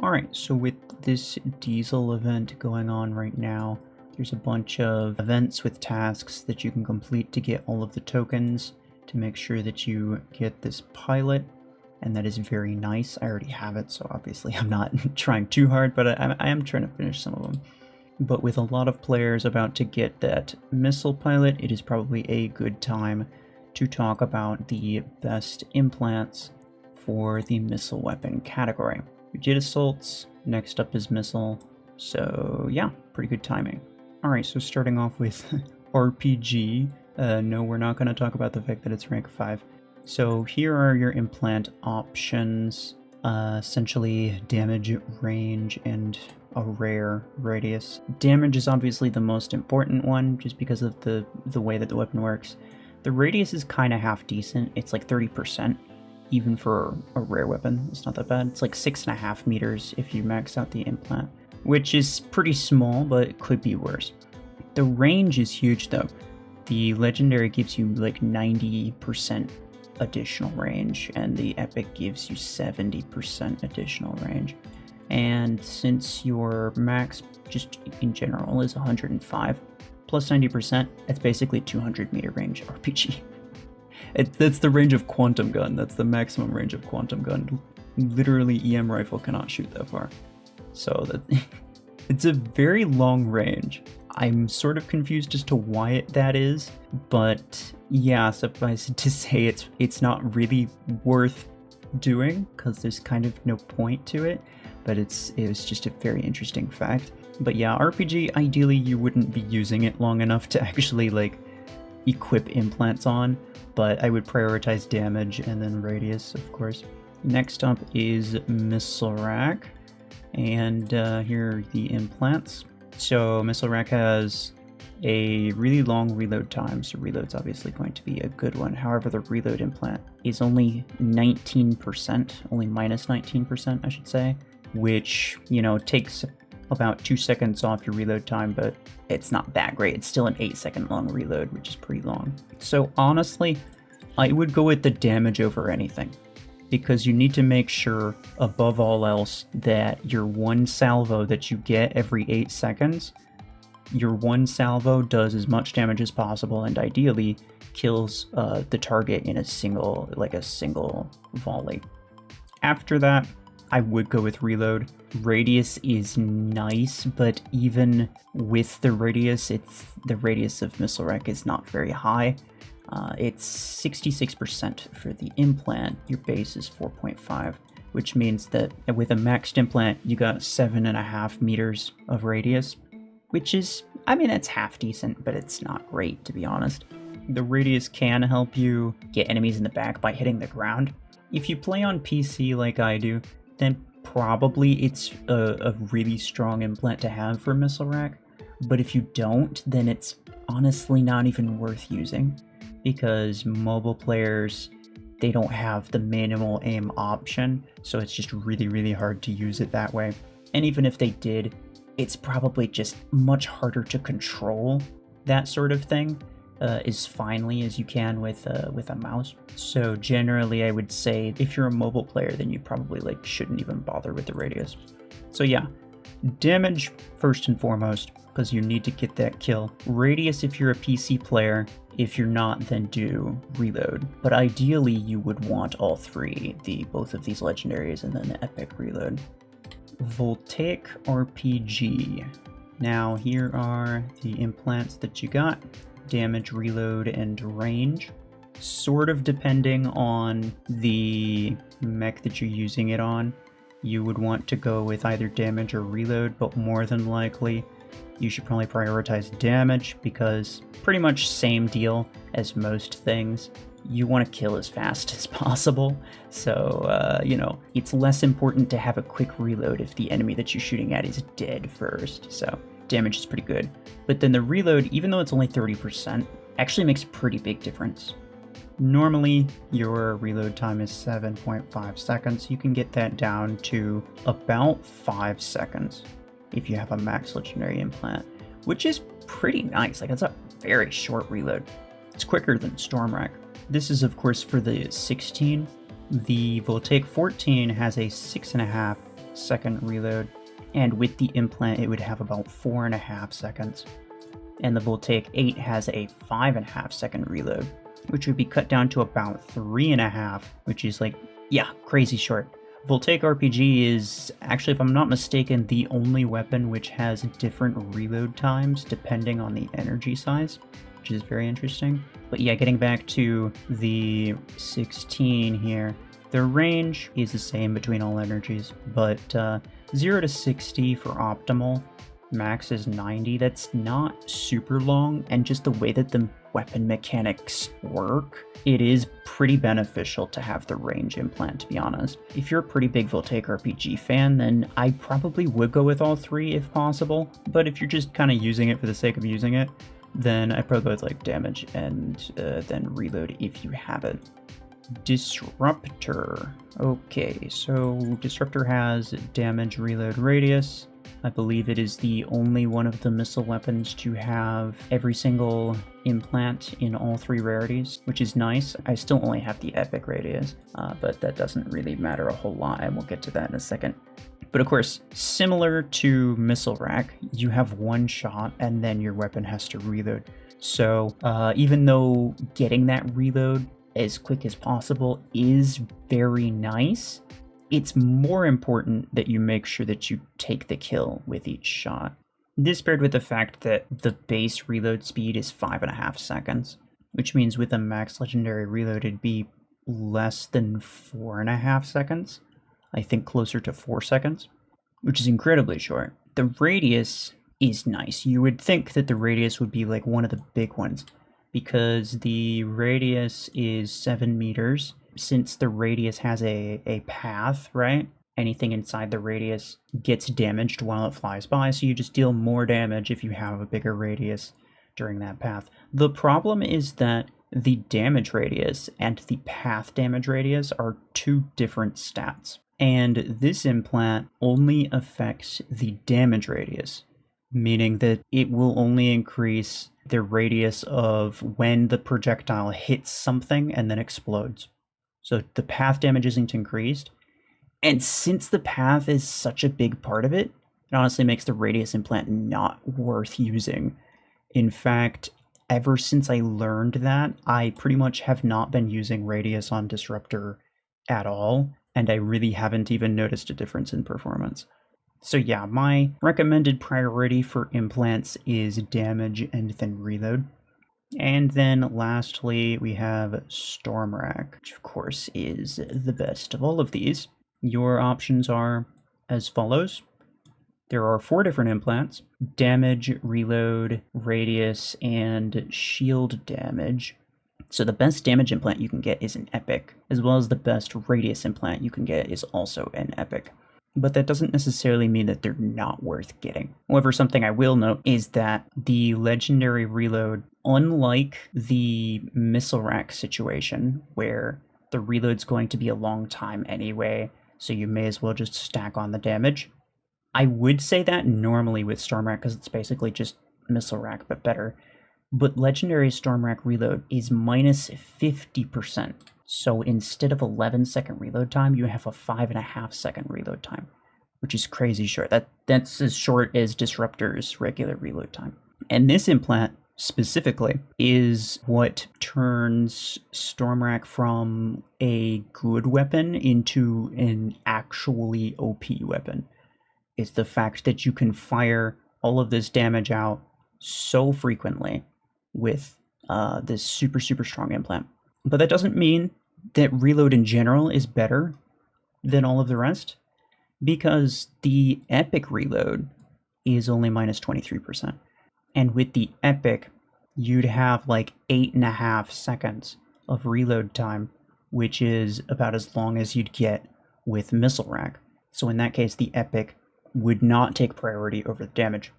Alright, so with this diesel event going on right now, there's a bunch of events with tasks that you can complete to get all of the tokens to make sure that you get this pilot, and that is very nice. I already have it, so obviously I'm not trying too hard, but I am trying to finish some of them. But with a lot of players about to get that missile pilot, it is probably a good time to talk about the best implants for the missile weapon category. We did assaults, next up is missile, so yeah, pretty good timing. Alright, so starting off with RPG, no, we're not going to talk about the fact that it's rank 5. So here are your implant options, essentially damage, range, and a rare radius. Damage is obviously the most important one, just because of the way that the weapon works. The radius is kind of half decent, it's like 30%. Even for a rare weapon, it's not that bad. It's like 6.5 meters if you max out the implant, which is pretty small, but it could be worse. The range is huge though. The legendary gives you like 90% additional range, and the epic gives you 70% additional range. And since your max, just in general, is 105, plus 90%, it's basically 200 meter range RPG. That's the range of Quantum Gun. That's the maximum range of Quantum Gun. Literally, EM rifle cannot shoot that far. So it's a very long range. I'm sort of confused as to why that is, but yeah, suffice it to say it's not really worth doing because there's kind of no point to it. But it was just a very interesting fact. But yeah, RPG, ideally you wouldn't be using it long enough to actually like equip implants on, but I would prioritize damage and then radius, of course. Next up is missile rack, and here are the implants. So missile rack has a really long reload time, so reload's obviously going to be a good one. However, the reload implant is only 19%, only minus 19%, I should say, which, you know, takes about 2 seconds off your reload time, but it's not that great. It's still an 8-second long reload, which is pretty long. So honestly, I would go with the damage over anything, because you need to make sure, above all else, that your one salvo that you get every 8 seconds, your one salvo does as much damage as possible and ideally kills the target in a single volley. After that, I would go with reload. Radius is nice, but even with the radius, the radius of missile rack is not very high. It's 66% for the implant. Your base is 4.5, which means that with a maxed implant, you got 7.5 meters of radius, which is, I mean, it's half decent, but it's not great, to be honest. The radius can help you get enemies in the back by hitting the ground. If you play on PC like I do, then probably it's a really strong implant to have for missile rack. But if you don't, then it's honestly not even worth using, because mobile players, they don't have the manual aim option, so it's just really, really hard to use it that way. And even if they did, it's probably just much harder to control that sort of thing as finely as you can with a mouse. So generally, I would say if you're a mobile player, then you probably shouldn't even bother with the radius. So yeah, damage first and foremost, because you need to get that kill. Radius if you're a PC player. If you're not, then do reload. But ideally, you would want all three, both of these legendaries and then the epic reload. Voltaic RPG. Now here are the implants that you got. Damage, reload, and range. Sort of depending on the mech that you're using it on, you would want to go with either damage or reload, but more than likely you should probably prioritize damage, because pretty much same deal as most things. You want to kill as fast as possible, so you know, it's less important to have a quick reload if the enemy that you're shooting at is dead first, so damage is pretty good. But then the reload, even though it's only 30%, actually makes a pretty big difference. Normally, your reload time is 7.5 seconds. You can get that down to about 5 seconds if you have a max legendary implant, which is pretty nice. It's a very short reload. It's quicker than Stormrack. This is, of course, for the 16. The Voltaic 14 has a 6.5 second reload. And with the implant, it would have about 4.5 seconds. And the Voltaic 8 has a 5.5 second reload, which would be cut down to about 3.5, which is like, yeah, crazy short. Voltaic RPG is actually, if I'm not mistaken, the only weapon which has different reload times depending on the energy size, which is very interesting. But yeah, getting back to the 16 here, the range is the same between all energies, but 0 to 60 for optimal, max is 90. That's not super long, and just the way that the weapon mechanics work, it is pretty beneficial to have the range implant, to be honest. If you're a pretty big Voltaic RPG fan, then I probably would go with all three if possible, but if you're just kind of using it for the sake of using it, then I'd probably go with like damage and then reload if you have it. Disruptor. Okay, so Disruptor has damage, reload, radius. I believe it is the only one of the missile weapons to have every single implant in all three rarities, which is nice. I still only have the epic radius, but that doesn't really matter a whole lot, and we'll get to that in a second. But of course, similar to Missile Rack, you have one shot and then your weapon has to reload. So even though getting that reload as quick as possible is very nice, it's more important that you make sure that you take the kill with each shot. This paired with the fact that the base reload speed is 5.5 seconds, which means with a max legendary reload it'd be less than 4.5 seconds. I think closer to 4 seconds, which is incredibly short. The radius is nice. You would think that the radius would be like one of the big ones, because the radius is 7 meters. Since the radius has a path, right? Anything inside the radius gets damaged while it flies by, so you just deal more damage if you have a bigger radius during that path. The problem is that the damage radius and the path damage radius are two different stats. And this implant only affects the damage radius, meaning that it will only increase the radius of when the projectile hits something and then explodes. So the path damage isn't increased. And since the path is such a big part of it, it honestly makes the radius implant not worth using. In fact, ever since I learned that, I pretty much have not been using radius on Disruptor at all, and I really haven't even noticed a difference in performance. So yeah, my recommended priority for implants is damage and then reload. And then lastly, we have Storm Rack, which of course is the best of all of these. Your options are as follows. There are 4 different implants: damage, reload, radius, and shield damage. So the best damage implant you can get is an epic, as well as the best radius implant you can get is also an epic. But that doesn't necessarily mean that they're not worth getting. However, something I will note is that the legendary reload, unlike the missile rack situation, where the reload's going to be a long time anyway, so you may as well just stack on the damage. I would say that normally with Storm Rack, because it's basically just missile rack, but better. But legendary Storm Rack reload is minus 50%. So instead of 11-second reload time, you have a 5.5-second reload time, which is crazy short. That's as short as Disruptor's regular reload time. And this implant specifically is what turns Storm Rack from a good weapon into an actually OP weapon. It's the fact that you can fire all of this damage out so frequently with this super, super strong implant. But that doesn't mean that reload in general is better than all of the rest, because the epic reload is only minus 23%. And with the epic, you'd have like 8.5 seconds of reload time, which is about as long as you'd get with missile rack. So in that case, the epic would not take priority over the damage.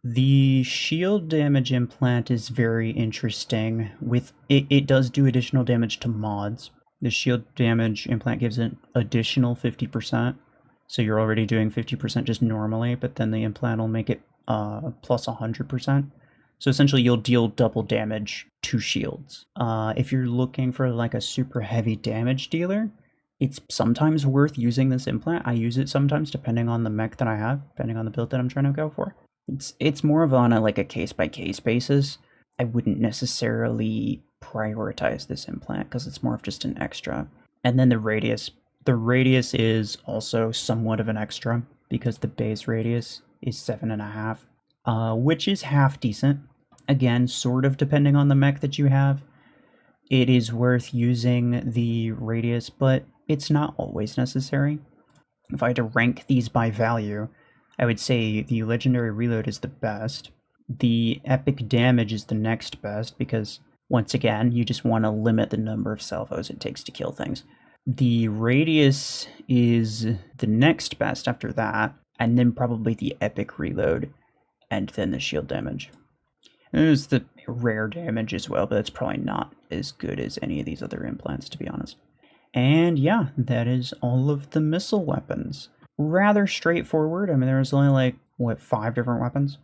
The shield damage implant is very interesting. With it does do additional damage to mods. The shield damage implant gives an additional 50%. So you're already doing 50% just normally, but then the implant will make it plus 100%. So essentially you'll deal double damage to shields. If you're looking for like a super heavy damage dealer, It's sometimes worth using this implant. I use it sometimes depending on the mech that I have, depending on the build that I'm trying to go for. It's more of on a case-by-case basis. I wouldn't necessarily prioritize this implant because it's more of just an extra. And then the radius. The radius is also somewhat of an extra because the base radius is 7.5, which is half decent. Again, sort of depending on the mech that you have. It is worth using the radius, but it's not always necessary. If I had to rank these by value, I would say the legendary reload is the best. The epic damage is the next best because, once again, you just want to limit the number of salvos it takes to kill things. The radius is the next best after that, and then probably the epic reload, and then the shield damage. There's the rare damage as well, but it's probably not as good as any of these other implants, to be honest. And yeah, that is all of the missile weapons. Rather straightforward. I mean, there's only 5 different weapons?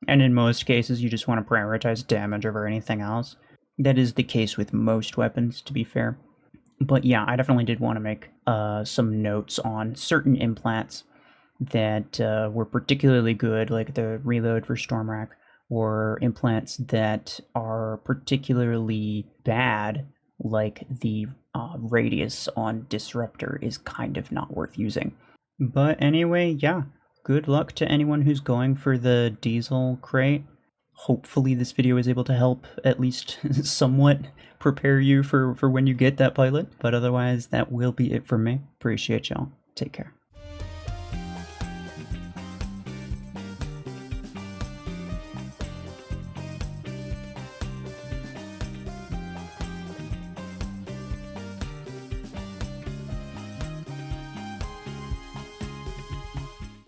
And in most cases, you just want to prioritize damage over anything else. That is the case with most weapons, to be fair. But yeah, I definitely did want to make some notes on certain implants that were particularly good, like the reload for Stormrack, or implants that are particularly bad, like the radius on Disruptor is kind of not worth using. But anyway, yeah, good luck to anyone who's going for the diesel crate. Hopefully this video is able to help at least somewhat prepare you for when you get that pilot. But otherwise, that will be it for me. Appreciate y'all. Take care.